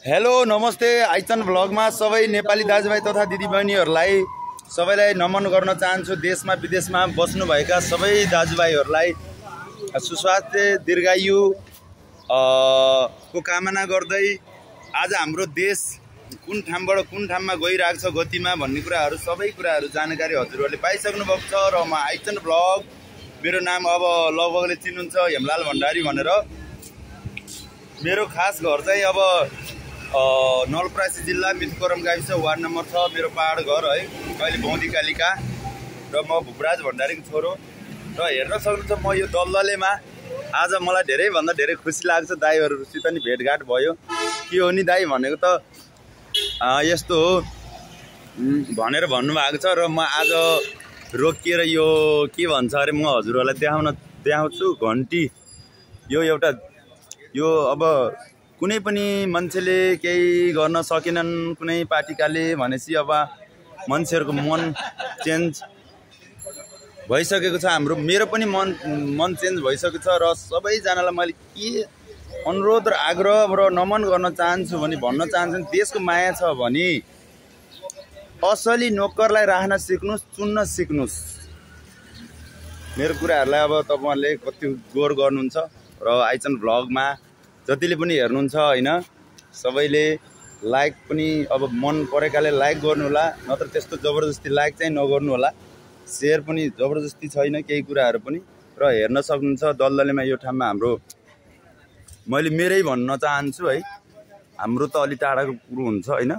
Hello नमस्ते आइचन भ्लगमा सबै नेपाली दाजुभाइ तथा दिदीबहिनीहरूलाई सबैलाई नमन गर्न चाहन्छु। देशमा विदेशमा बस्नुभएका सबै दाजुभाइहरूलाई सुस्वास्थ्य दीर्घायु को कामना गर्दै आज हाम्रो देश कुन ठाउँबाट कुन ठाउँमा गइरहेको छ गतिमा भन्ने कुराहरू सबै कुराहरू जानकारी हजुरहरूले पाइसक्नु भएको छ। र म आइचन भ्लग, मेरो नाम अब लगभगले चिन्नुहुन्छ हेमलाल भण्डारी भनेर। मेरो खास घर चाहिँ अब नलपरासी जिल्ला मितकरम गाविस वार्ड नम्बर 6 मेरो पहाड घर है, कहिले बौदी कालिका। र म भुपराज भण्डारीको छोरो। र हेर्न सक्नुहुन्छ म यो दलदलेमा आज मलाई धेरैभन्दा धेरै खुसी लाग्छ। दाइहरूसित नि भेटघाट भयो। के हो नि दाइ भनेको त यस्तो हो भनेर भन्नुभएको छ। र म आज रोकिएर यो के भन्छ अरे म हजुरहरूलाई देखाउँछु घन्टी। यो एउटा यो अब कुनै पनि मान्छेले केही गर्न सकेनन् कुनै पार्टीकाले भनेपछि अब मान्छेहरूको मन चेन्ज भइसकेको छ। हाम्रो मेरो पनि मन चेन्ज भइसकेको छ। र सबैजनालाई मैले के अनुरोध र आग्रह र नमन गर्न चाहन्छु भने भन्न चाहन्छु, देशको माया छ भने असली नोकरलाई राख्न सिक्नुहोस्, चुन्न सिक्नुहोस्। मेरो कुराहरूलाई अब तपाईँहरूले कति गौर गर्नुहुन्छ। र आइचन भ्लगमा जतिले पनि हेर्नुहुन्छ होइन, सबैले लाइक पनि अब मन परेकाले लाइक गर्नु होला, नत्र त्यस्तो जबरजस्ती लाइक चाहिँ नगर्नु होला। सेयर पनि जबरजस्ती छैन केही कुराहरू पनि। र हेर्न सक्नुहुन्छ दलदलेमा यो ठाउँमा हाम्रो मैले मेरै भन्न चाहन्छु है, हाम्रो त अलि टाढाको कुरो हुन्छ होइन।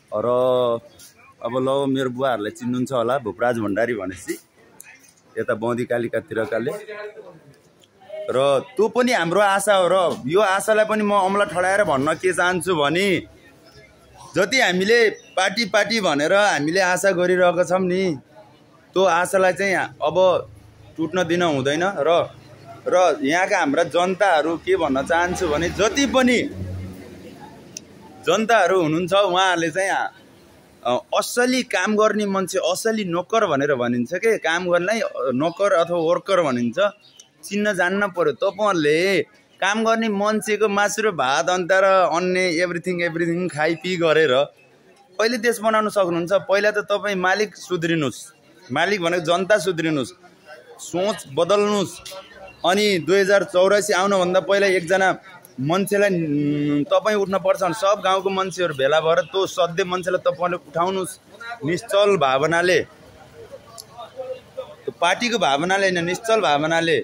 र अब ल मेरो बुवाहरूलाई चिन्नुहुन्छ होला भुपराज भण्डारी भनेपछि यता बौदी कालिकातिरकाले। र त्यो पनि हाम्रो आशा हो। र यो आशालाई पनि म अमला ठडाएर भन्न के चाहन्छु भने जति हामीले पार्टी भनेर हामीले आशा गरिरहेका छौँ नि, त्यो आशालाई चाहिँ अब टुट्न दिन हुँदैन। र यहाँका हाम्रा जनताहरू के भन्न चाहन्छु भने जति पनि जनताहरू हुनुहुन्छ उहाँहरूले चाहिँ असली काम गर्ने मान्छे, असली नोकर भनेर भनिन्छ के, काम गर्नलाई नोकर अथवा वर्कर भनिन्छ, चिन्न जान्न पर्यो। तपाईँहरूले काम गर्ने मान्छेको मासु र भात अन्त र अन्य एभ्रिथिङ खाइपी गरेर कहिले देश बनाउन सक्नुहुन्छ? पहिला त तपाईँ मालिक सुध्रिनुहोस्, मालिक भनेको जनता सुध्रिनुहोस्, सोच बदल्नुहोस्। अनि 2084 आउनुभन्दा पहिला एकजना मान्छेलाई तपाईँ उठ्नुपर्छ भने सब गाउँको मान्छेहरू भेला भएर त्यो सधैँ मान्छेलाई तपाईँले उठाउनुहोस् निश्चल भावनाले, पार्टीको भावनाले होइन, निश्चल भावनाले।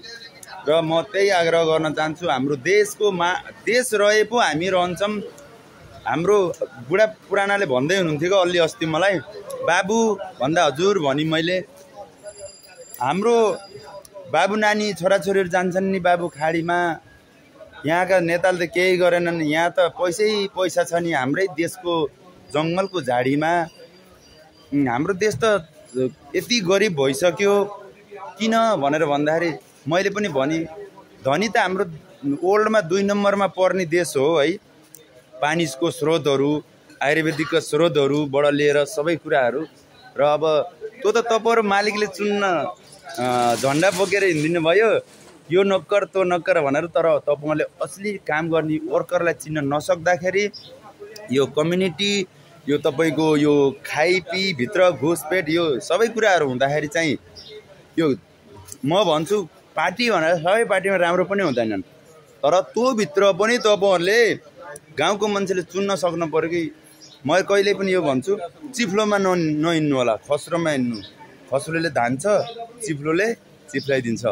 र म त्यही आग्रह गर्न चाहन्छु, हाम्रो देश रहे पो हामी रहन्छौँ। हाम्रो बुढा पुरानाले भन्दै हुनुहुन्थ्यो कि अलि अस्ति मलाई, बाबु भन्दा हजुर भनी मैले। हाम्रो बाबु नानी छोराछोरीहरू जान्छन् नि बाबु खाडीमा, यहाँका नेताले त केही गरेनन्। यहाँ त पैसा छ नि हाम्रै देशको जङ्गलको झाडीमा। हाम्रो देश त यति गरिब भइसक्यो किन भनेर भन्दाखेरि मैले पनि भने धनी त हाम्रो वर्ल्डमा 2 नम्बरमा पर्ने देश हो है। पानीको स्रोतहरू, आयुर्वेदिकका स्रोतहरूबाट लिएर सबै कुराहरू। र अब त्यो त तपाईँहरू मालिकले चुन्न झन्डा बोकेर हिँडिदिनु भयो, यो नोकर त्यो नोकर भनेर। तर तपाईँहरूले असली काम गर्ने वर्करलाई चिन्न नसक्दाखेरि यो कम्युनिटी, यो तपाईँको यो खाइपी भित्र घुसपेट यो सबै कुराहरू हुँदाखेरि चाहिँ यो म भन्छु पार्टी भनेर सबै पार्टीमा राम्रो पनि हुँदैनन्। तर त्यो भित्र पनि तपाईँहरूले गाउँको मान्छेले चुन्न सक्नु पर्यो कि। म कहिले पनि यो भन्छु, चिफ्लोमा नहिँड्नु होला, खस्रोमा हिँड्नु। खस्रोले धान्छ, चिफ्लोले चिप्लाइदिन्छ।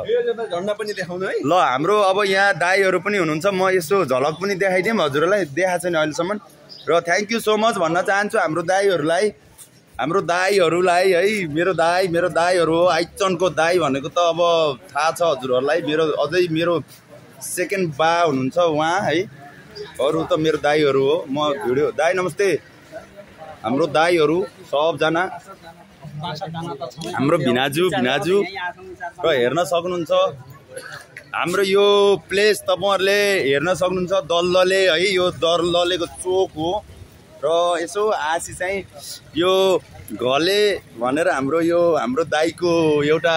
झन्डा पनि देखाउनु है। ल हाम्रो अब यहाँ दाइहरू पनि हुनुहुन्छ, म यसो झलक पनि देखाइदिउँ हजुरहरूलाई, देखाएको छैन अहिलेसम्म। र थ्याङ्क यू सो मच भन्न चाहन्छु हाम्रो दाइहरूलाई है। मेरो दाइहरू हो। आइचनको दाइ भनेको त अब थाहा छ हजुरहरूलाई, मेरो सेकेन्ड बा हुनुहुन्छ उहाँ है। अरू त मेरो दाइहरू हो। म भिडियो दाइ नमस्ते, हाम्रो दाइहरू सबजना, हाम्रो भिनाजु। र हेर्न सक्नुहुन्छ हाम्रो यो प्लेस तपाईँहरूले हेर्न सक्नुहुन्छ दलदले है, यो दलदलेको चोक हो। र यसो आसी चाहिँ यो घले भनेर हाम्रो दाइको एउटा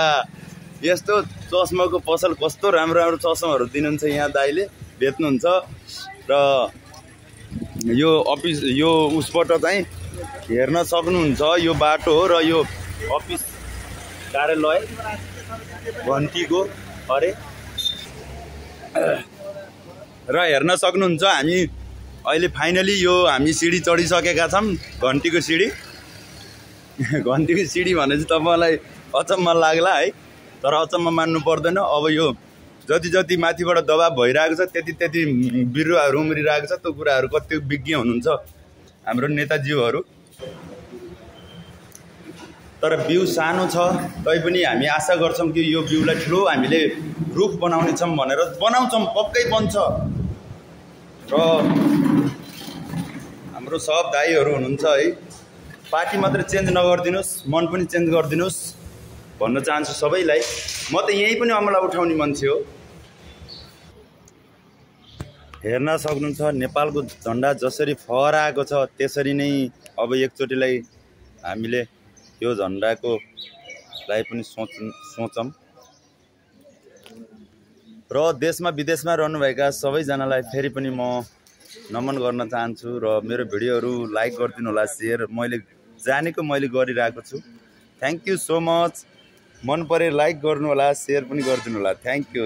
यस्तो चस्माको पसल, कस्तो राम्रो चस्माहरू दिनुहुन्छ यहाँ दाइले बेच्नुहुन्छ। र यो अफिस यो उसबाट चाहिँ हेर्न सक्नुहुन्छ यो बाटो हो र यो अफिस कार्यालय घन्टीको अरे र हेर्न सक्नुहुन्छ हामी अहिले फाइनली यो हामी सिडी चढिसकेका छौँ घन्टीको सिडी घन्टीको सिडी भने चाहिँ तपाईँलाई अचम्म लाग्ला है तर अचम्म मान्नु पर्दैन। अब यो जति जति माथिबाट दबाब भइरहेको छ त्यति त्यति बिरुवाहरू उम्रिरहेको छ त्यो कुराहरू कति विज्ञ हुनुहुन्छ हाम्रो नेताज्यूहरू। तर बिउ सानो छ तैपनि हामी आशा गर्छौँ कि यो बिउलाई ठुलो हामीले रुख बनाउने छौँ भनेर बनाउँछौँ पक्कै बन्छ। र हाम्रो सब दाइहरू हुनुहुन्छ है पार्टी मात्र चेन्ज नगरिदिनुहोस् मन पनि चेन्ज गरिदिनुहोस् भन्न चाहन्छु सबैलाई। म त यहीँ पनि अमला उठाउने मान्छे हो। हेर्न सक्नुहुन्छ नेपालको झन्डा जसरी फहराएको छ त्यसरी नै अब एकचोटिलाई हामीले यो झन्डाको लागि पनि सोचौँ र देशमा विदेशमा रहनुभएका सबैजनालाई फेरि पनि म नमन गर्न चाहन्छु र मेरो भिडियोहरू लाइक गरिदिनु होला, सेयर मैले जानेको मैले गरिरहेको छु। Thank you so much. मन परे लाइक गर्नु होला, सेयर पनि गरिदिनु होला। Thank you.